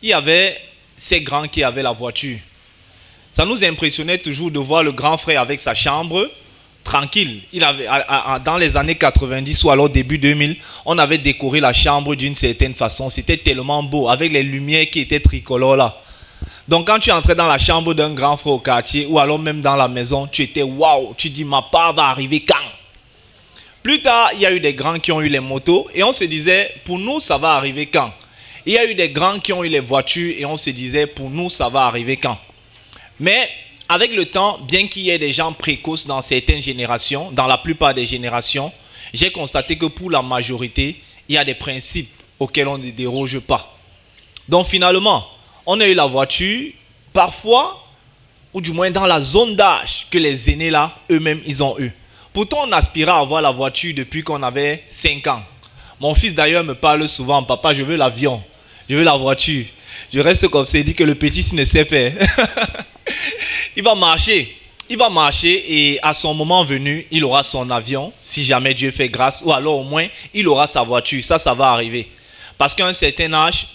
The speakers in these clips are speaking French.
il y avait ces grands qui avaient la voiture. Ça nous impressionnait toujours de voir le grand frère avec sa chambre, tranquille. Dans les années 90 ou alors début 2000, on avait décoré la chambre d'une certaine façon. C'était tellement beau, avec les lumières qui étaient tricolores là. Donc quand tu entrais dans la chambre d'un grand frère au quartier, ou alors même dans la maison, tu étais waouh, tu dis ma part va arriver quand? Plus tard, il y a eu des grands qui ont eu les motos, et on se disait, pour nous, ça va arriver quand? Il y a eu des grands qui ont eu les voitures, et on se disait, pour nous, ça va arriver quand? Mais avec le temps, bien qu'il y ait des gens précoces dans certaines générations, dans la plupart des générations, j'ai constaté que pour la majorité, il y a des principes auxquels on ne déroge pas. Donc finalement, on a eu la voiture, parfois, ou du moins dans la zone d'âge que les aînés là, eux-mêmes, ils ont eu. Pourtant, on aspirait à avoir la voiture depuis qu'on avait 5 ans. Mon fils d'ailleurs me parle souvent, papa, je veux l'avion, je veux la voiture. Je reste comme ça, il dit que le petit ne sait pas. Il va marcher et à son moment venu, il aura son avion, si jamais Dieu fait grâce, ou alors au moins, il aura sa voiture. Ça va arriver. Parce qu'à un certain âge,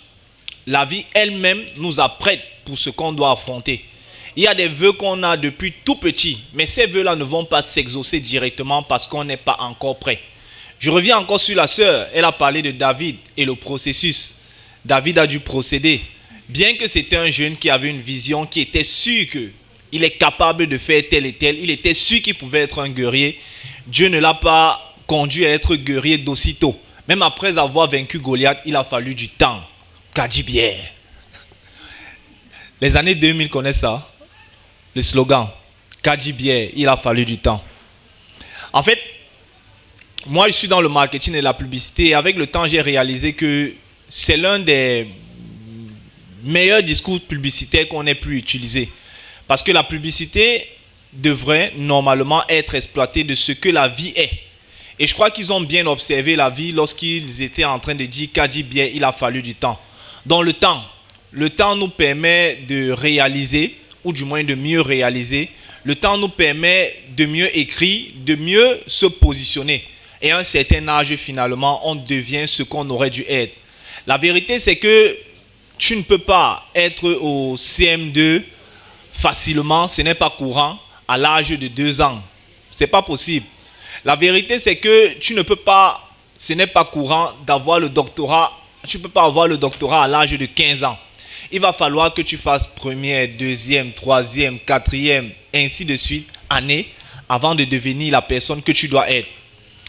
la vie elle-même nous apprête pour ce qu'on doit affronter. Il y a des vœux qu'on a depuis tout petit, mais ces vœux-là ne vont pas s'exaucer directement parce qu'on n'est pas encore prêt. Je reviens encore sur la sœur, elle a parlé de David et le processus. David a dû procéder. Bien que c'était un jeune qui avait une vision, qui était sûr qu'il est capable de faire tel et tel, il était sûr qu'il pouvait être un guerrier, Dieu ne l'a pas conduit à être guerrier d'aussitôt. Même après avoir vaincu Goliath, il a fallu du temps. Kadjibière. Les années 2000 connaissent ça. Le slogan, Kadjibière, il a fallu du temps. En fait, moi je suis dans le marketing et la publicité et avec le temps j'ai réalisé que c'est l'un des meilleurs discours publicitaires qu'on ait pu utiliser. Parce que la publicité devrait normalement être exploitée de ce que la vie est. Et je crois qu'ils ont bien observé la vie lorsqu'ils étaient en train de dire Kadjibière, il a fallu du temps. Donc le temps nous permet de réaliser, ou du moins de mieux réaliser. Le temps nous permet de mieux écrire, de mieux se positionner. Et à un certain âge, finalement, on devient ce qu'on aurait dû être. La vérité, c'est que tu ne peux pas être au CM2 facilement, ce n'est pas courant, à l'âge de 2 ans. Ce n'est pas possible. La vérité, c'est que tu ne peux pas, ce n'est pas courant d'avoir le doctorat. Tu ne peux pas avoir le doctorat à l'âge de 15 ans. Il va falloir que tu fasses première, deuxième, troisième, quatrième, ainsi de suite, année, avant de devenir la personne que tu dois être.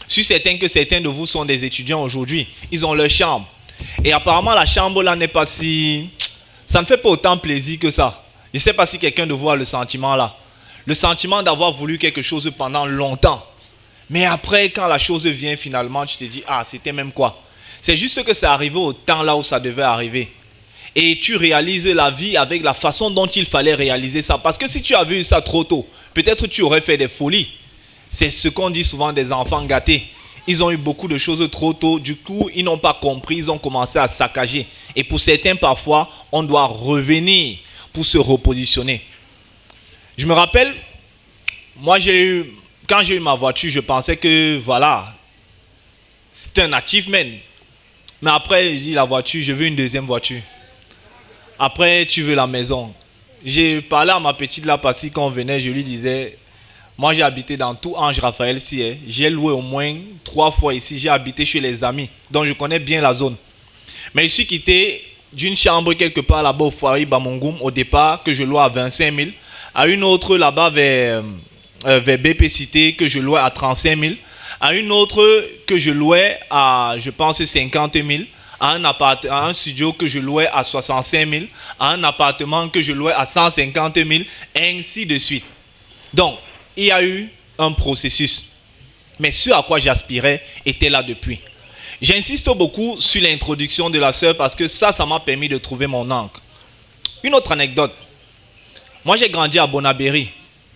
Je suis certain que certains de vous sont des étudiants aujourd'hui. Ils ont leur chambre. Et apparemment, la chambre là n'est pas si... Ça ne fait pas autant plaisir que ça. Je ne sais pas si quelqu'un de vous a le sentiment là. Le sentiment d'avoir voulu quelque chose pendant longtemps. Mais après, quand la chose vient finalement, tu te dis, ah, c'était même quoi? C'est juste que c'est arrivé au temps là où ça devait arriver. Et tu réalises la vie avec la façon dont il fallait réaliser ça. Parce que si tu avais eu ça trop tôt, peut-être tu aurais fait des folies. C'est ce qu'on dit souvent des enfants gâtés. Ils ont eu beaucoup de choses trop tôt. Du coup, ils n'ont pas compris. Ils ont commencé à saccager. Et pour certains, parfois, on doit revenir pour se repositionner. Je me rappelle, moi, quand j'ai eu ma voiture, je pensais que, voilà, c'était un achievement. Mais après, je dis la voiture, je veux une deuxième voiture. Après, tu veux la maison. J'ai parlé à ma petite là, parce que quand on venait, je lui disais, moi j'ai habité dans tout Ange Raphaël si, j'ai loué au moins 3 fois ici, j'ai habité chez les amis, donc je connais bien la zone. Mais je suis quitté d'une chambre quelque part là-bas au Foyer Bamongoum au départ, que je louais à 25 000, à une autre là-bas vers BP Cité que je louais à 35 000, à une autre que je louais à, je pense, 50 000, à un studio que je louais à 65 000, à un appartement que je louais à 150 000, ainsi de suite. Donc, il y a eu un processus. Mais ce à quoi j'aspirais était là depuis. J'insiste beaucoup sur l'introduction de la sœur parce que ça m'a permis de trouver mon ancre. Une autre anecdote. Moi, j'ai grandi à Bonabéry.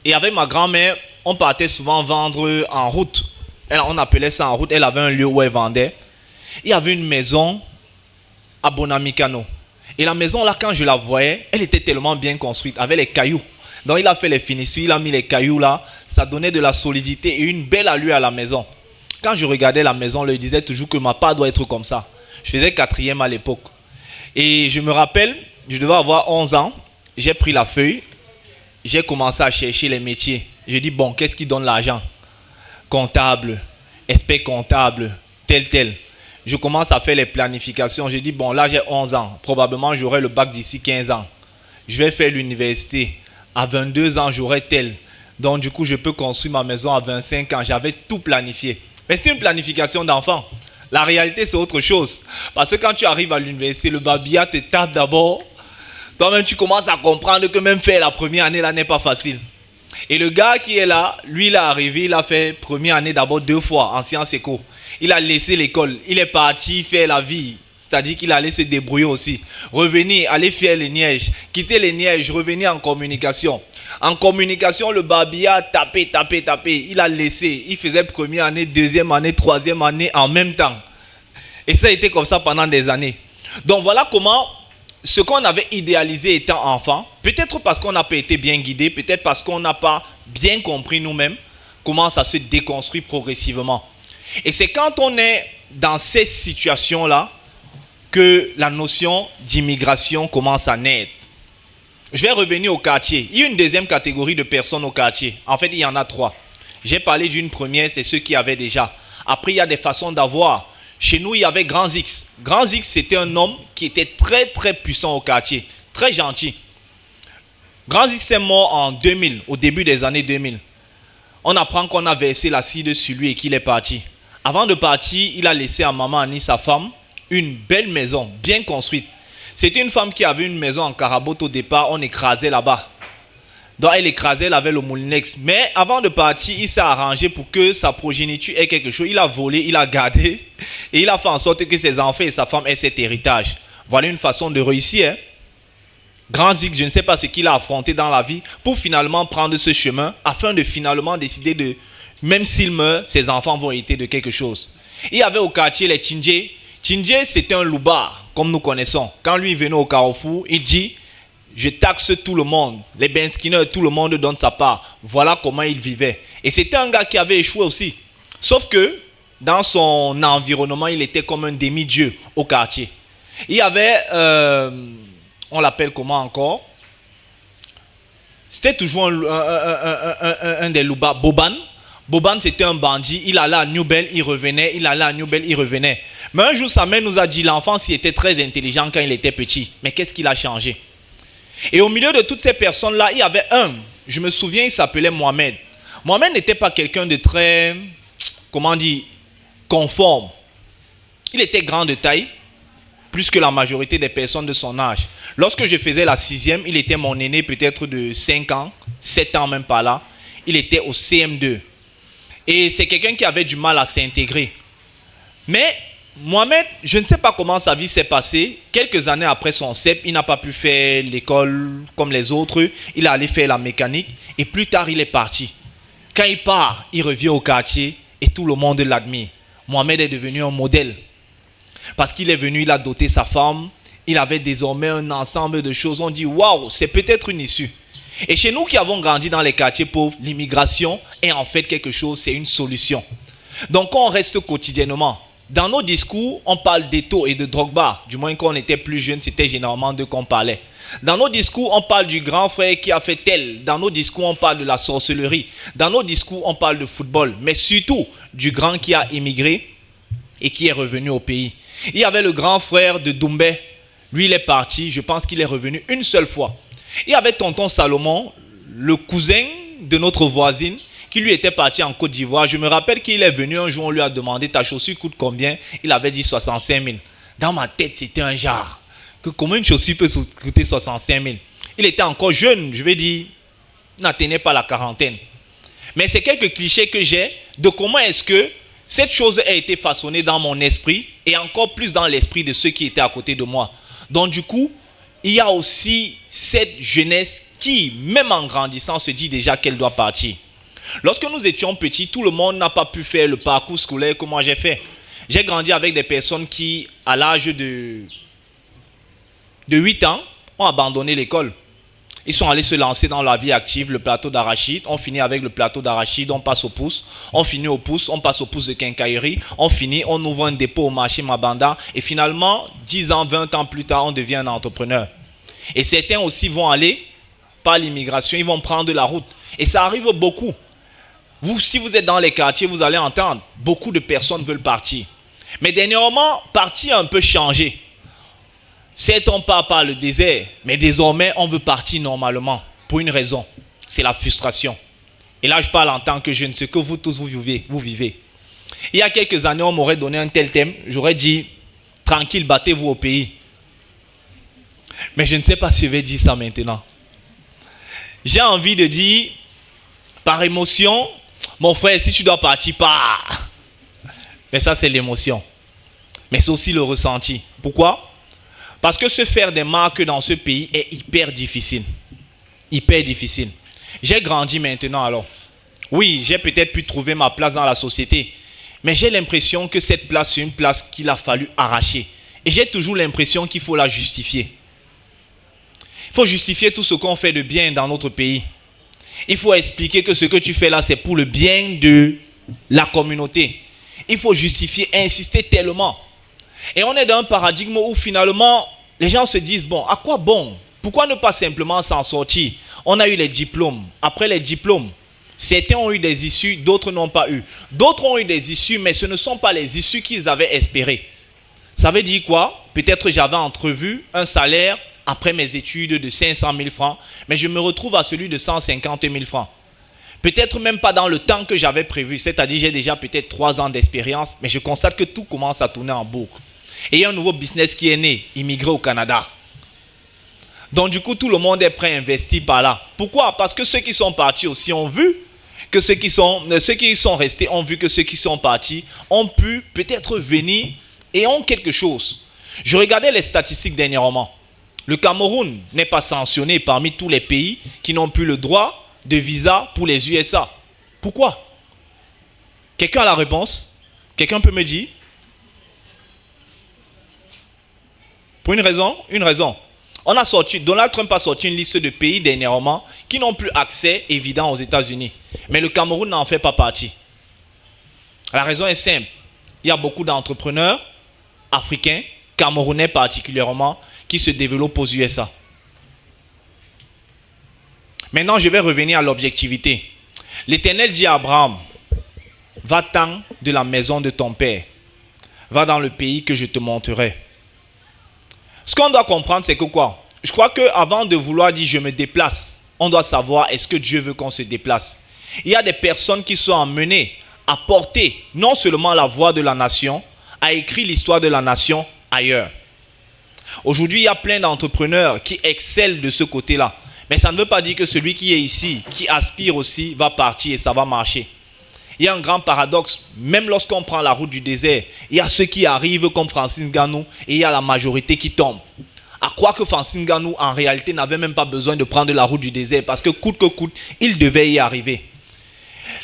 Et avec ma grand-mère, on partait souvent vendre en route. On appelait ça en route. Elle avait un lieu où elle vendait. Il y avait une maison à Bonamicano. Et la maison là, quand je la voyais, elle était tellement bien construite, avec les cailloux. Donc il a fait les finissures, il a mis les cailloux là, ça donnait de la solidité et une belle allure à la maison. Quand je regardais la maison, je disais toujours que ma part doit être comme ça. Je faisais 4e à l'époque. Et je me rappelle, je devais avoir 11 ans. J'ai pris la feuille. J'ai commencé à chercher les métiers. Je dis, bon, qu'est-ce qui donne l'argent? Comptable, expert comptable, tel. Je commence à faire les planifications. Je dis, bon, là, j'ai 11 ans. Probablement, j'aurai le bac d'ici 15 ans. Je vais faire l'université. À 22 ans, j'aurai tel. Donc, du coup, je peux construire ma maison à 25 ans. J'avais tout planifié. Mais c'est une planification d'enfant. La réalité, c'est autre chose. Parce que quand tu arrives à l'université, le babillard te tape d'abord. Toi-même, tu commences à comprendre que même faire la première année, là, n'est pas facile. Et le gars qui est là, lui, il est arrivé, il a fait première année d'abord 2 fois en sciences éco. Il a laissé l'école. Il est parti faire la vie. C'est-à-dire qu'il allait se débrouiller aussi. Revenir, aller faire les Nièges. Quitter les Nièges, revenir en communication. En communication, le babillard tapé. Il a laissé. Il faisait première année, deuxième année, troisième année en même temps. Et ça a été comme ça pendant des années. Donc voilà comment ce qu'on avait idéalisé étant enfant, peut-être parce qu'on n'a pas été bien guidé, peut-être parce qu'on n'a pas bien compris nous-mêmes, commence à se déconstruire progressivement. Et c'est quand on est dans ces situations-là que la notion d'immigration commence à naître. Je vais revenir au quartier. Il y a une deuxième catégorie de personnes au quartier. En fait, il y en a 3. J'ai parlé d'une première, c'est ceux qui avaient déjà. Après, il y a des façons d'avoir. Chez nous, il y avait Grand X. Grand X, c'était un homme qui était très, très puissant au quartier. Très gentil. Grand X est mort en 2000, au début des années 2000. On apprend qu'on a versé l'acide sur lui et qu'il est parti. Avant de partir, il a laissé à maman Annie, sa femme, une belle maison, bien construite. C'était une femme qui avait une maison en Carabote au départ, on écrasait là-bas. Donc elle écrasait, elle avait le moulinex. Mais avant de partir, il s'est arrangé pour que sa progéniture ait quelque chose. Il a volé, il a gardé et il a fait en sorte que ses enfants et sa femme aient cet héritage. Voilà une façon de réussir. Grand Zix, je ne sais pas ce qu'il a affronté dans la vie pour finalement prendre ce chemin afin de finalement décider de, même s'il meurt, ses enfants vont hériter de quelque chose. Il y avait au quartier les Tchinjé. Tchinjé, c'était un loupard, comme nous connaissons. Quand lui venait au Carrefour, il dit « Je taxe tout le monde. Les Benskiners, tout le monde donne sa part. » Voilà comment il vivait. Et c'était un gars qui avait échoué aussi. Sauf que, dans son environnement, il était comme un demi-dieu au quartier. Il y avait, on l'appelle comment encore? C'était toujours un des loupards, Boban. Boban, c'était un bandit. Il allait à Newbel, il revenait. Il allait à Newbel, il revenait. Mais un jour, sa mère nous a dit, l'enfant, il était très intelligent quand il était petit. Mais qu'est-ce qu'il a changé? Et au milieu de toutes ces personnes-là, il y avait un. Je me souviens, il s'appelait Mohamed. Mohamed n'était pas quelqu'un de très, comment dire, conforme. Il était grand de taille, plus que la majorité des personnes de son âge. Lorsque je faisais la 6e, il était mon aîné peut-être de 5 ans, 7 ans même pas là. Il était au CM2. Et c'est quelqu'un qui avait du mal à s'intégrer. Mais Mohamed, je ne sais pas comment sa vie s'est passée. Quelques années après son CEP, il n'a pas pu faire l'école comme les autres. Il est allé faire la mécanique et plus tard, il est parti. Quand il part, il revient au quartier et tout le monde l'admire. Mohamed est devenu un modèle. Parce qu'il est venu, il a doté sa femme. Il avait désormais un ensemble de choses. On dit, waouh, c'est peut-être une issue. Et chez nous qui avons grandi dans les quartiers pauvres, l'immigration est en fait quelque chose, c'est une solution. Donc on reste quotidiennement. Dans nos discours, on parle d'Eto et de Drogba. Du moins quand on était plus jeune, c'était généralement d'eux qu'on parlait. Dans nos discours, on parle du grand frère qui a fait tel. Dans nos discours, on parle de la sorcellerie. Dans nos discours, on parle de football. Mais surtout, du grand qui a immigré et qui est revenu au pays. Il y avait le grand frère de Doumbé. Lui, il est parti. Je pense qu'il est revenu une seule fois. Il y avait tonton Salomon, le cousin de notre voisine, qui lui était parti en Côte d'Ivoire. Je me rappelle qu'il est venu un jour, on lui a demandé ta chaussure coûte combien? Il avait dit 65 000. Dans ma tête, c'était un genre. Que comment une chaussure peut coûter 65 000? Il était encore jeune, je vais dire, n'atteignait pas la quarantaine. Mais c'est quelques clichés que j'ai de comment est-ce que cette chose a été façonnée dans mon esprit et encore plus dans l'esprit de ceux qui étaient à côté de moi. Donc du coup, il y a aussi cette jeunesse qui, même en grandissant, se dit déjà qu'elle doit partir. Lorsque nous étions petits, tout le monde n'a pas pu faire le parcours scolaire que moi j'ai fait. J'ai grandi avec des personnes qui, à l'âge de 8 ans, ont abandonné l'école. Ils sont allés se lancer dans la vie active, le plateau d'arachide. On finit avec le plateau d'arachide, on passe au pouce. On finit au pouce, on passe au pouce de quincaillerie. On finit, on ouvre un dépôt au marché Mabanda. Et finalement, 10 ans, 20 ans plus tard, on devient un entrepreneur. Et certains aussi vont aller par l'immigration, ils vont prendre la route. Et ça arrive beaucoup. Vous, si vous êtes dans les quartiers, vous allez entendre, beaucoup de personnes veulent partir. Mais dernièrement, partir a un peu changé. Certes, on part par le désert, mais désormais, on veut partir normalement. Pour une raison, c'est la frustration. Et là, je parle en tant que jeune, ce que vous tous, vous vivez. Il y a quelques années, on m'aurait donné un tel thème. J'aurais dit, tranquille, battez-vous au pays. Mais je ne sais pas si je vais dire ça maintenant. J'ai envie de dire, par émotion, mon frère, si tu dois partir, pars. Mais ça, c'est l'émotion. Mais c'est aussi le ressenti. Pourquoi ? Parce que se faire des marques dans ce pays est hyper difficile. Hyper difficile. J'ai grandi maintenant alors. Oui, j'ai peut-être pu trouver ma place dans la société. Mais j'ai l'impression que cette place, c'est une place qu'il a fallu arracher. Et j'ai toujours l'impression qu'il faut la justifier. Il faut justifier tout ce qu'on fait de bien dans notre pays. Il faut expliquer que ce que tu fais là, c'est pour le bien de la communauté. Il faut justifier, insister tellement. Et on est dans un paradigme où finalement, les gens se disent, bon, à quoi bon? Pourquoi ne pas simplement s'en sortir? On a eu les diplômes. Après les diplômes, certains ont eu des issues, d'autres n'ont pas eu. D'autres ont eu des issues, mais ce ne sont pas les issues qu'ils avaient espérées. Ça veut dire quoi? Peut-être j'avais entrevu un salaire après mes études de 500 000 francs, mais je me retrouve à celui de 150 000 francs. Peut-être même pas dans le temps que j'avais prévu, c'est-à-dire j'ai déjà peut-être 3 ans d'expérience, mais je constate que tout commence à tourner en boucle. Et il y a un nouveau business qui est né, immigré au Canada. Donc du coup, tout le monde est prêt à investir par là. Pourquoi? Parce que ceux qui sont partis aussi ont vu que ceux qui sont restés ont vu que ceux qui sont partis ont pu peut-être venir et ont quelque chose. Je regardais les statistiques dernièrement. Le Cameroun n'est pas sanctionné parmi tous les pays qui n'ont plus le droit de visa pour les USA. Pourquoi? Quelqu'un a la réponse? Quelqu'un peut me dire? Pour une raison? Une raison. Donald Trump a sorti une liste de pays dernièrement qui n'ont plus accès évident aux États-Unis. Mais le Cameroun n'en fait pas partie. La raison est simple. Il y a beaucoup d'entrepreneurs africains, camerounais particulièrement, qui se développent aux USA. Maintenant, je vais revenir à l'objectivité. L'Éternel dit à Abraham, va-t'en de la maison de ton père. Va dans le pays que je te montrerai. Ce qu'on doit comprendre, c'est que quoi? Je crois qu'avant de vouloir dire je me déplace, on doit savoir est-ce que Dieu veut qu'on se déplace. Il y a des personnes qui sont amenées à porter non seulement la voix de la nation, à écrire l'histoire de la nation ailleurs. Aujourd'hui, il y a plein d'entrepreneurs qui excellent de ce côté-là. Mais ça ne veut pas dire que celui qui est ici, qui aspire aussi, va partir et ça va marcher. Il y a un grand paradoxe, même lorsqu'on prend la route du désert, il y a ceux qui arrivent comme Francis Ngannou et il y a la majorité qui tombe. À croire que Francis Ngannou, en réalité, n'avait même pas besoin de prendre la route du désert parce que coûte que coûte, il devait y arriver.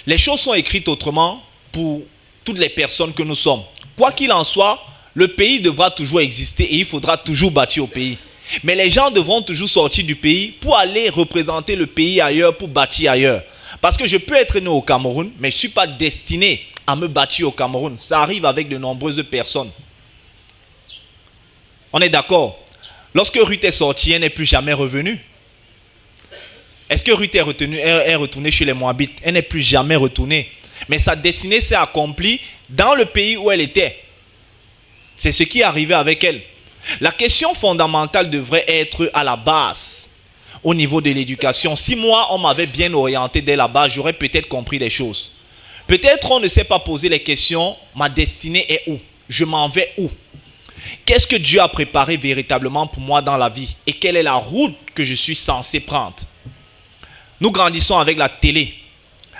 Les choses sont écrites autrement pour toutes les personnes que nous sommes. Quoi qu'il en soit, le pays devra toujours exister et il faudra toujours bâtir au pays. Mais les gens devront toujours sortir du pays pour aller représenter le pays ailleurs, pour bâtir ailleurs. Parce que je peux être né au Cameroun, mais je ne suis pas destiné à me bâtir au Cameroun. Ça arrive avec de nombreuses personnes. On est d'accord? Lorsque Ruth est sortie, elle n'est plus jamais revenue. Est-ce que Ruth est retournée chez les Moabites? Elle n'est plus jamais retournée. Mais sa destinée s'est accomplie dans le pays où elle était. C'est ce qui est arrivé avec elle. La question fondamentale devrait être à la base, au niveau de l'éducation. Si moi, on m'avait bien orienté dès la base, j'aurais peut-être compris les choses. Peut-être on ne s'est pas posé les questions, ma destinée est où? Je m'en vais où? Qu'est-ce que Dieu a préparé véritablement pour moi dans la vie? Et quelle est la route que je suis censé prendre? Nous grandissons avec la télé.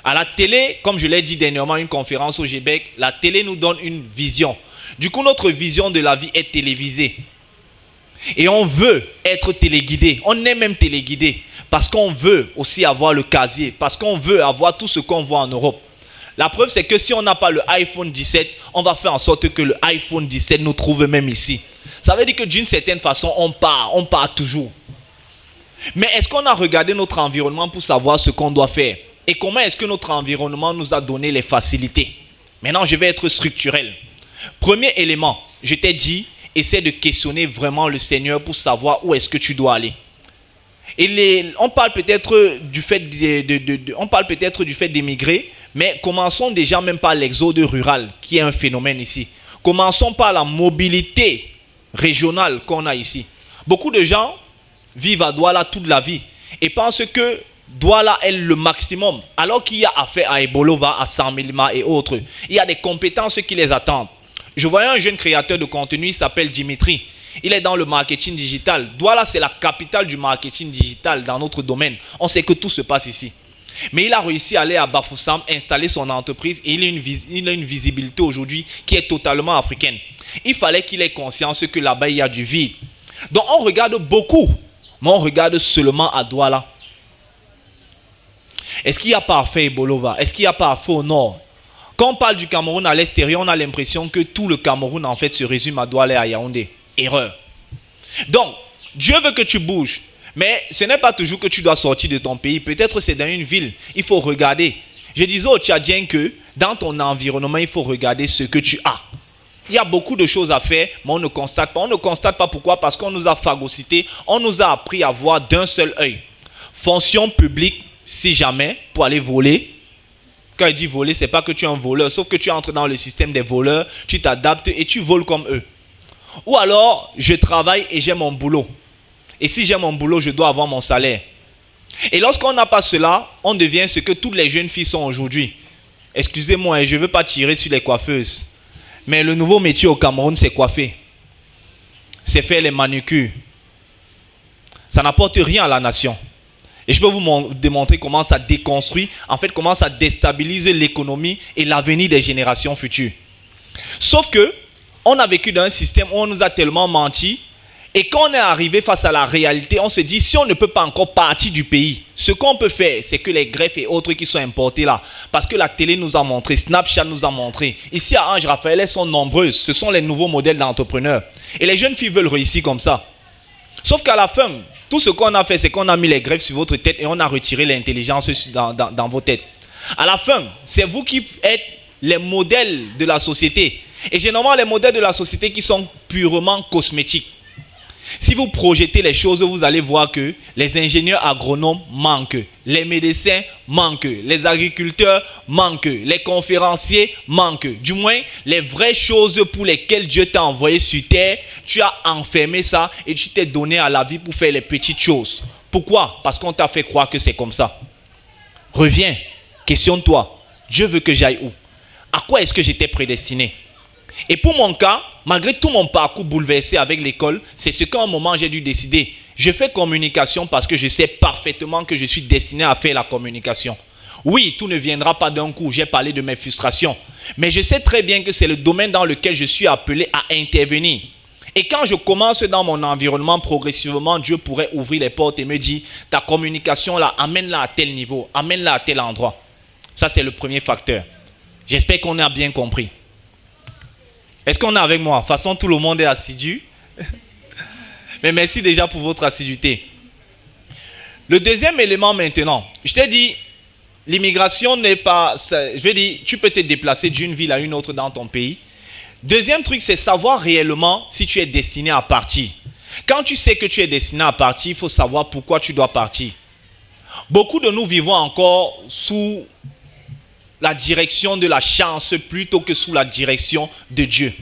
À la télé, comme je l'ai dit dernièrement à une conférence au Québec, la télé nous donne une vision. Du coup, notre vision de la vie est télévisée. Et on veut être téléguidé. On est même téléguidé. Parce qu'on veut aussi avoir le casier. Parce qu'on veut avoir tout ce qu'on voit en Europe. La preuve, c'est que si on n'a pas le iPhone 17, on va faire en sorte que le iPhone 17 nous trouve même ici. Ça veut dire que d'une certaine façon, on part toujours. Mais est-ce qu'on a regardé notre environnement pour savoir ce qu'on doit faire? Et comment est-ce que notre environnement nous a donné les facilités? Maintenant, je vais être structurel. Premier élément, je t'ai dit, essaie de questionner vraiment le Seigneur pour savoir où est-ce que tu dois aller. Et on parle peut-être du fait d'émigrer, mais commençons déjà même par l'exode rural, qui est un phénomène ici. Commençons par la mobilité régionale qu'on a ici. Beaucoup de gens vivent à Douala toute la vie et pensent que Douala est le maximum, alors qu'il y a affaire à Ebolova, à Samilima et autres. Il y a des compétences qui les attendent. Je voyais un jeune créateur de contenu, il s'appelle Dimitri. Il est dans le marketing digital. Douala, c'est la capitale du marketing digital dans notre domaine. On sait que tout se passe ici. Mais il a réussi à aller à Bafoussam, installer son entreprise et il a une visibilité aujourd'hui qui est totalement africaine. Il fallait qu'il ait conscience que là-bas, il y a du vide. Donc, on regarde beaucoup, mais on regarde seulement à Douala. Est-ce qu'il y a parfait Bolova? Est-ce qu'il y a parfait au nord? Quand on parle du Cameroun à l'extérieur, on a l'impression que tout le Cameroun en fait se résume à Douala et à Yaoundé. Erreur. Donc, Dieu veut que tu bouges. Mais ce n'est pas toujours que tu dois sortir de ton pays. Peut-être c'est dans une ville. Il faut regarder. Je disais aux Tchadiens que dans ton environnement, il faut regarder ce que tu as. Il y a beaucoup de choses à faire, mais on ne constate pas. On ne constate pas pourquoi? Parce qu'on nous a phagocyté. On nous a appris à voir d'un seul œil. Fonction publique, si jamais, pour aller voler. Quand il dit voler, ce n'est pas que tu es un voleur. Sauf que tu entres dans le système des voleurs. Tu t'adaptes et tu voles comme eux. Ou alors, je travaille et j'ai mon boulot. Et si j'ai mon boulot, je dois avoir mon salaire. Et lorsqu'on n'a pas cela, on devient ce que toutes les jeunes filles sont aujourd'hui. Excusez-moi, je ne veux pas tirer sur les coiffeuses. Mais le nouveau métier au Cameroun, c'est coiffer. C'est faire les manucures. Ça n'apporte rien à la nation. Et je peux vous démontrer comment ça déconstruit, en fait, comment ça déstabilise l'économie et l'avenir des générations futures. Sauf que, on a vécu dans un système où on nous a tellement menti. Et quand on est arrivé face à la réalité, on se dit, si on ne peut pas encore partir du pays, ce qu'on peut faire, c'est que les greffes et autres qui sont importés là, parce que la télé nous a montré, Snapchat nous a montré, ici à Ange Raphaël, elles sont nombreuses, ce sont les nouveaux modèles d'entrepreneurs. Et les jeunes filles veulent réussir comme ça. Sauf qu'à la fin, tout ce qu'on a fait, c'est qu'on a mis les greffes sur votre tête et on a retiré l'intelligence dans vos têtes. À la fin, c'est vous qui êtes les modèles de la société. Et généralement, les modèles de la société qui sont purement cosmétiques. Si vous projetez les choses, vous allez voir que les ingénieurs agronomes manquent, les médecins manquent, les agriculteurs manquent, les conférenciers manquent. Du moins, les vraies choses pour lesquelles Dieu t'a envoyé sur terre, tu as enfermé ça et tu t'es donné à la vie pour faire les petites choses. Pourquoi? Parce qu'on t'a fait croire que c'est comme ça. Reviens, questionne-toi. Dieu veut que j'aille où? À quoi est-ce que j'étais prédestiné? Et pour mon cas, malgré tout mon parcours bouleversé avec l'école, c'est ce qu'à un moment j'ai dû décider. Je fais communication parce que je sais parfaitement que je suis destiné à faire la communication. Oui, tout ne viendra pas d'un coup, j'ai parlé de mes frustrations. Mais je sais très bien que c'est le domaine dans lequel je suis appelé à intervenir. Et quand je commence dans mon environnement, progressivement, Dieu pourrait ouvrir les portes et me dire, ta communication là, amène-la à tel niveau, amène-la à tel endroit. Ça, c'est le premier facteur. J'espère qu'on a bien compris. Est-ce qu'on est avec moi? De toute façon, tout le monde est assidu. Mais merci déjà pour votre assiduité. Le deuxième élément maintenant, je t'ai dit, l'immigration n'est pas... Je vais dire, tu peux te déplacer d'une ville à une autre dans ton pays. Deuxième truc, c'est savoir réellement si tu es destiné à partir. Quand tu sais que tu es destiné à partir, il faut savoir pourquoi tu dois partir. Beaucoup de nous vivons encore sous la direction de la chance plutôt que sous la direction de Dieu.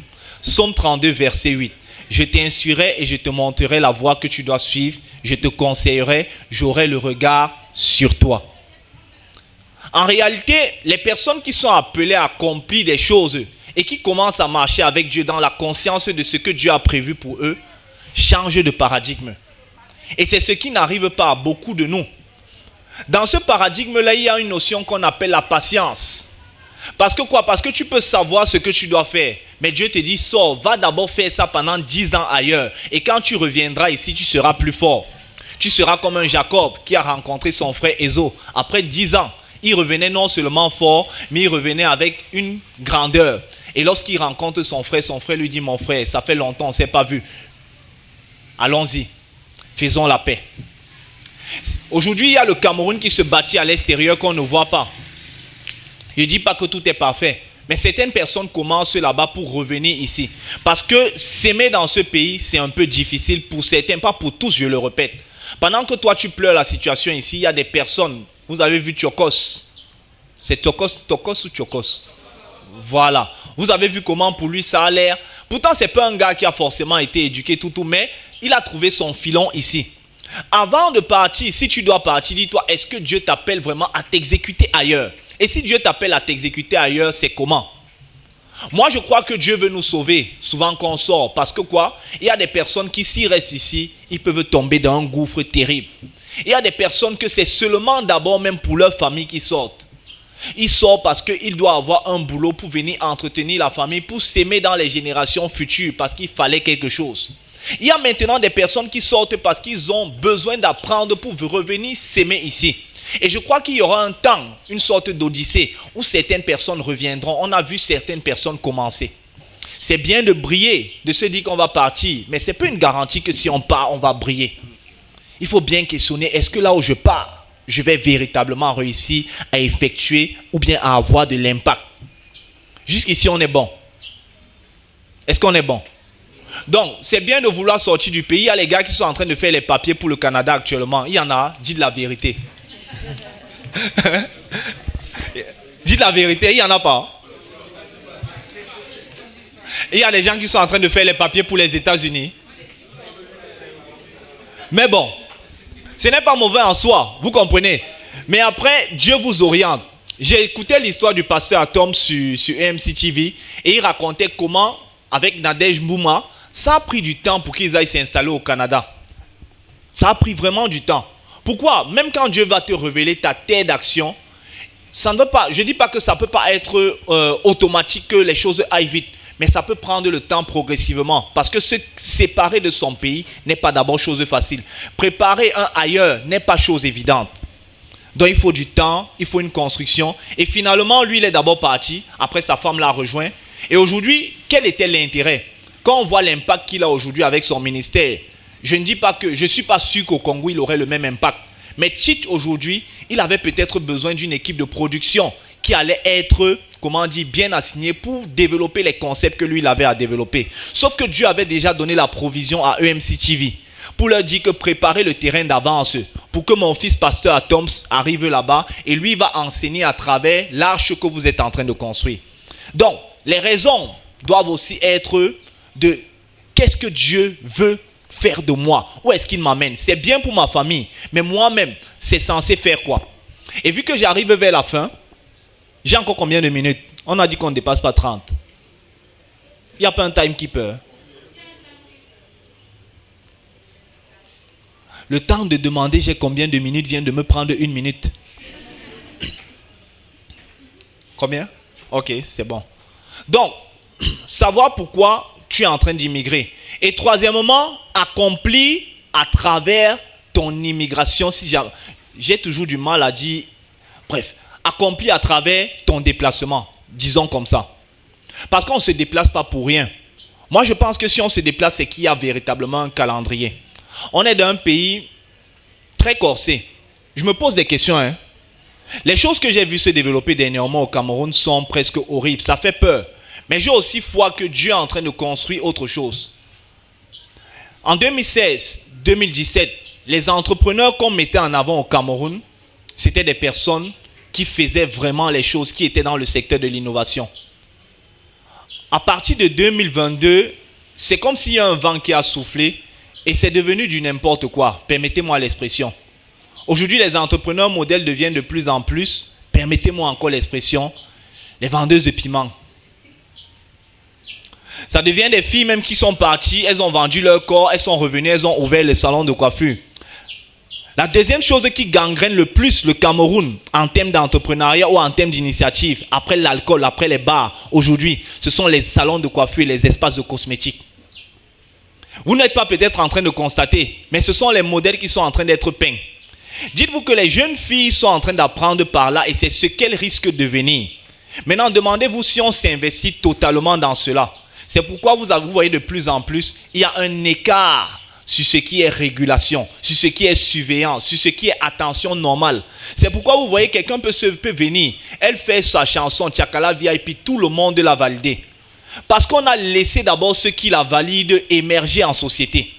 Psaume 32, verset 8. Je t'instruirai et je te montrerai la voie que tu dois suivre. Je te conseillerai, j'aurai le regard sur toi. En réalité, les personnes qui sont appelées à accomplir des choses et qui commencent à marcher avec Dieu dans la conscience de ce que Dieu a prévu pour eux, changent de paradigme. Et c'est ce qui n'arrive pas à beaucoup de nous. Dans ce paradigme-là, il y a une notion qu'on appelle la patience. Parce que quoi? Parce que tu peux savoir ce que tu dois faire. Mais Dieu te dit, sors, va d'abord faire ça pendant 10 ans ailleurs. Et quand tu reviendras ici, tu seras plus fort. Tu seras comme un Jacob qui a rencontré son frère Ésaü. Après 10 ans, il revenait non seulement fort, mais il revenait avec une grandeur. Et lorsqu'il rencontre son frère lui dit, mon frère, ça fait longtemps, on ne s'est pas vu. Allons-y, faisons la paix. Aujourd'hui, il y a le Cameroun qui se bâtit à l'extérieur qu'on ne voit pas. Je ne dis pas que tout est parfait. Mais certaines personnes commencent là-bas pour revenir ici. Parce que s'aimer dans ce pays, c'est un peu difficile pour certains, pas pour tous, je le répète. Pendant que toi, tu pleures la situation ici, il y a des personnes. Vous avez vu Tchokos. C'est Tokos ou Tchokos? Voilà. Vous avez vu comment pour lui ça a l'air. Pourtant, ce n'est pas un gars qui a forcément été éduqué tout, mais il a trouvé son filon ici. Avant de partir, si tu dois partir, dis-toi, est-ce que Dieu t'appelle vraiment à t'exécuter ailleurs? Et si Dieu t'appelle à t'exécuter ailleurs, c'est comment? Moi, je crois que Dieu veut nous sauver, souvent quand on sort. Parce que quoi? Il y a des personnes qui, s'ils restent ici, ils peuvent tomber dans un gouffre terrible. Il y a des personnes que c'est seulement d'abord même pour leur famille qui sortent. Ils sortent parce qu'ils doivent avoir un boulot pour venir entretenir la famille, pour s'aimer dans les générations futures, parce qu'il fallait quelque chose. Il y a maintenant des personnes qui sortent parce qu'ils ont besoin d'apprendre pour revenir s'aimer ici. Et je crois qu'il y aura un temps, une sorte d'odyssée, où certaines personnes reviendront. On a vu certaines personnes commencer. C'est bien de briller, de se dire qu'on va partir, mais ce n'est pas une garantie que si on part, on va briller. Il faut bien questionner, est-ce que là où je pars, je vais véritablement réussir à effectuer ou bien à avoir de l'impact? Jusqu'ici, on est bon. Est-ce qu'on est bon? Donc, c'est bien de vouloir sortir du pays. Il y a les gars qui sont en train de faire les papiers pour le Canada actuellement. Il y en a, dites la vérité. Dites la vérité, il n'y en a pas. Et il y a des gens qui sont en train de faire les papiers pour les États-Unis. Mais bon, ce n'est pas mauvais en soi, vous comprenez. Mais après, Dieu vous oriente. J'ai écouté l'histoire du pasteur Atom sur EMC TV et il racontait comment, avec Nadège Mbouma, ça a pris du temps pour qu'ils aillent s'installer au Canada. Ça a pris vraiment du temps. Pourquoi? Même quand Dieu va te révéler ta terre d'action, ça ne veut pas, je ne dis pas que ça ne peut pas être automatique, que les choses aillent vite, mais ça peut prendre le temps progressivement. Parce que se séparer de son pays n'est pas d'abord chose facile. Préparer un ailleurs n'est pas chose évidente. Donc il faut du temps, il faut une construction. Et finalement, lui, il est d'abord parti. Après, sa femme l'a rejoint. Et aujourd'hui, quel était l'intérêt? Quand on voit l'impact qu'il a aujourd'hui avec son ministère, je ne dis pas que, je ne suis pas sûr qu'au Congo, il aurait le même impact. Mais Tite, aujourd'hui, il avait peut-être besoin d'une équipe de production qui allait être, comment dire, bien assignée pour développer les concepts que lui, il avait à développer. Sauf que Dieu avait déjà donné la provision à EMC TV pour leur dire que préparez le terrain d'avance pour que mon fils pasteur Atoms arrive là-bas et lui va enseigner à travers l'arche que vous êtes en train de construire. Donc, les raisons doivent aussi être de qu'est-ce que Dieu veut faire de moi? Où est-ce qu'il m'amène? C'est bien pour ma famille, mais moi-même, c'est censé faire quoi? Et vu que j'arrive vers la fin, j'ai encore combien de minutes? On a dit qu'on ne dépasse pas 30. Il n'y a pas un timekeeper. Le temps de demander j'ai combien de minutes vient de me prendre 1 minute. Combien? Ok, c'est bon. Donc, savoir pourquoi tu es en train d'immigrer. Et troisièmement, accomplir à travers ton immigration. Si j'ai toujours du mal à dire, bref, accomplir à travers ton déplacement, disons comme ça. Parce qu'on ne se déplace pas pour rien. Moi, je pense que si on se déplace, c'est qu'il y a véritablement un calendrier. On est dans un pays très corsé. Je me pose des questions. Hein. Les choses que j'ai vues se développer dernièrement au Cameroun sont presque horribles. Ça fait peur. Mais j'ai aussi foi que Dieu est en train de construire autre chose. En 2016-2017, les entrepreneurs qu'on mettait en avant au Cameroun, c'était des personnes qui faisaient vraiment les choses, qui étaient dans le secteur de l'innovation. À partir de 2022, c'est comme s'il y a un vent qui a soufflé et c'est devenu du n'importe quoi. Permettez-moi l'expression. Aujourd'hui, les entrepreneurs modèles deviennent de plus en plus, permettez-moi encore l'expression, les vendeuses de piments. Ça devient des filles même qui sont parties, elles ont vendu leur corps, elles sont revenues, elles ont ouvert les salons de coiffure. La deuxième chose qui gangrène le plus le Cameroun en termes d'entrepreneuriat ou en termes d'initiative, après l'alcool, après les bars, aujourd'hui, ce sont les salons de coiffure et les espaces de cosmétiques. Vous n'êtes pas peut-être en train de constater, mais ce sont les modèles qui sont en train d'être peints. Dites-vous que les jeunes filles sont en train d'apprendre par là et c'est ce qu'elles risquent de devenir. Maintenant, demandez-vous si on s'investit totalement dans cela. C'est pourquoi vous voyez de plus en plus, il y a un écart sur ce qui est régulation, sur ce qui est surveillance, sur ce qui est attention normale. C'est pourquoi vous voyez, quelqu'un peut venir, elle fait sa chanson Tchakala VIP, tout le monde l'a validé. Parce qu'on a laissé d'abord ceux qui la valident émerger en société.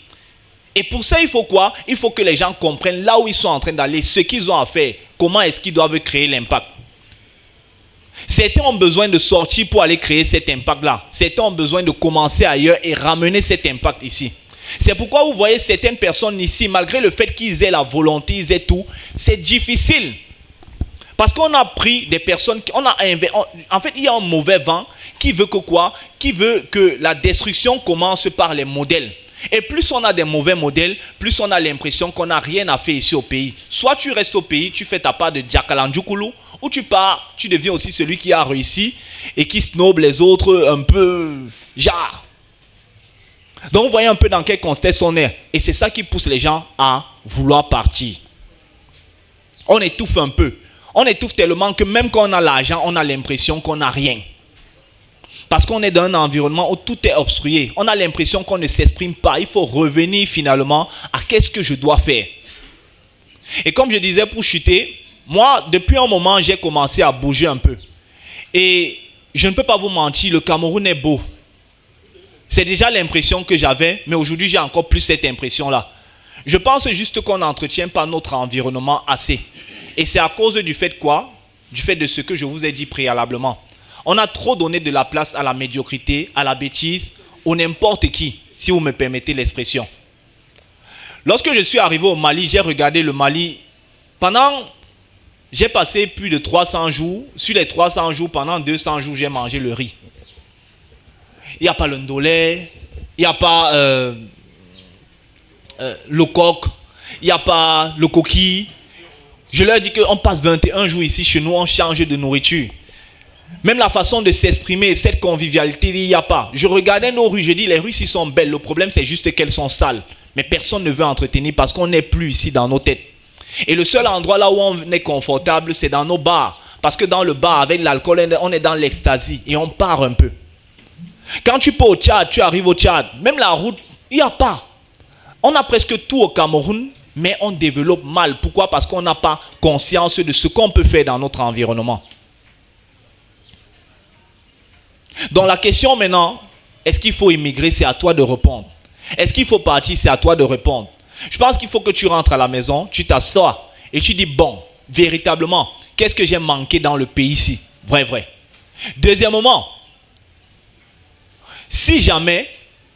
Et pour ça, il faut quoi? Il faut que les gens comprennent là où ils sont en train d'aller, ce qu'ils ont à faire, comment est-ce qu'ils doivent créer l'impact. Certains ont besoin de sortir pour aller créer cet impact-là. Certains ont besoin de commencer ailleurs et ramener cet impact ici. C'est pourquoi vous voyez certaines personnes ici, malgré le fait qu'ils aient la volonté, ils aient tout, c'est difficile. Parce qu'on a pris des personnes, en fait, il y a un mauvais vent qui veut que quoi? Qui veut que la destruction commence par les modèles. Et plus on a des mauvais modèles, plus on a l'impression qu'on n'a rien à faire ici au pays. Soit tu restes au pays, tu fais ta part de Djakalandjoukoulou, ou tu pars, tu deviens aussi celui qui a réussi et qui snob les autres un peu genre. Donc vous voyez un peu dans quel contexte on est. Et c'est ça qui pousse les gens à vouloir partir. On étouffe un peu. On étouffe tellement que même quand on a l'argent, on a l'impression qu'on n'a rien. Parce qu'on est dans un environnement où tout est obstrué. On a l'impression qu'on ne s'exprime pas. Il faut revenir finalement à qu'est-ce que je dois faire. Et comme je disais pour chuter, moi, depuis un moment, j'ai commencé à bouger un peu. Et je ne peux pas vous mentir, le Cameroun est beau. C'est déjà l'impression que j'avais, mais aujourd'hui, j'ai encore plus cette impression-là. Je pense juste qu'on n'entretient pas notre environnement assez. Et c'est à cause du fait quoi? Du fait de ce que je vous ai dit préalablement. On a trop donné de la place à la médiocrité, à la bêtise, ou n'importe qui, si vous me permettez l'expression. Lorsque je suis arrivé au Mali, j'ai regardé le Mali. J'ai passé plus de 300 jours. Sur les 300 jours, pendant 200 jours, j'ai mangé le riz. Il n'y a pas le ndolé, il n'y a pas le coq, il n'y a pas le coquille. Je leur dis qu'on passe 21 jours ici chez nous, on change de nourriture. Même la façon de s'exprimer, cette convivialité, il n'y a pas. Je regardais nos rues, je dis les rues ici sont belles. Le problème c'est juste qu'elles sont sales. Mais personne ne veut entretenir parce qu'on n'est plus ici dans nos têtes. Et le seul endroit là où on est confortable, c'est dans nos bars. Parce que dans le bar, avec l'alcool, on est dans l'extasie et on part un peu. Quand tu peux au Tchad, tu arrives au Tchad, même la route, il n'y a pas. On a presque tout au Cameroun, mais on développe mal. Pourquoi? Parce qu'on n'a pas conscience de ce qu'on peut faire dans notre environnement. Donc la question maintenant, est-ce qu'il faut immigrer? C'est à toi de répondre. Est-ce qu'il faut partir? C'est à toi de répondre. Je pense qu'il faut que tu rentres à la maison, tu t'assois et tu dis, bon, véritablement, qu'est-ce que j'ai manqué dans le pays ici? Vrai. Deuxièmement, si jamais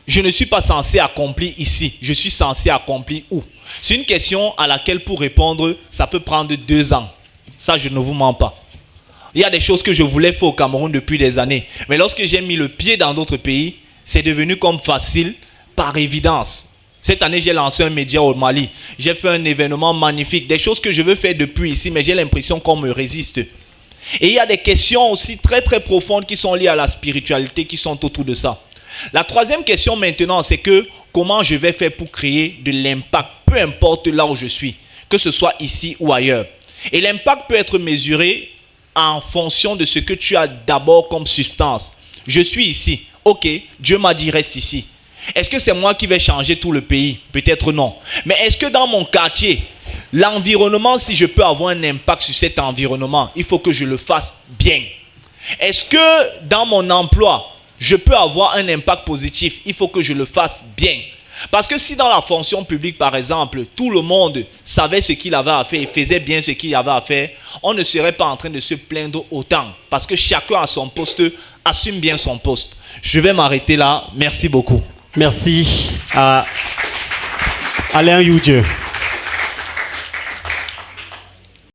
je ne suis pas censé accomplir ici, je suis censé accomplir où? C'est une question à laquelle pour répondre, ça peut prendre 2 ans. Ça, je ne vous mens pas. Il y a des choses que je voulais faire au Cameroun depuis des années. Mais lorsque j'ai mis le pied dans d'autres pays, c'est devenu comme facile par évidence. Cette année, j'ai lancé un média au Mali. J'ai fait un événement magnifique. Des choses que je veux faire depuis ici, mais j'ai l'impression qu'on me résiste. Et il y a des questions aussi très très profondes qui sont liées à la spiritualité, qui sont autour de ça. La troisième question maintenant, c'est que comment je vais faire pour créer de l'impact, peu importe là où je suis, que ce soit ici ou ailleurs. Et l'impact peut être mesuré en fonction de ce que tu as d'abord comme substance. Je suis ici. Ok, Dieu m'a dit reste ici. Est-ce que c'est moi qui vais changer tout le pays? Peut-être non. Mais est-ce que dans mon quartier, l'environnement, si je peux avoir un impact sur cet environnement, il faut que je le fasse bien. Est-ce que dans mon emploi, je peux avoir un impact positif? Il faut que je le fasse bien. Parce que si dans la fonction publique, par exemple, tout le monde savait ce qu'il avait à faire et faisait bien ce qu'il avait à faire, on ne serait pas en train de se plaindre autant. Parce que chacun à son poste assume bien son poste. Je vais m'arrêter là. Merci beaucoup. Merci à Alain Youdje.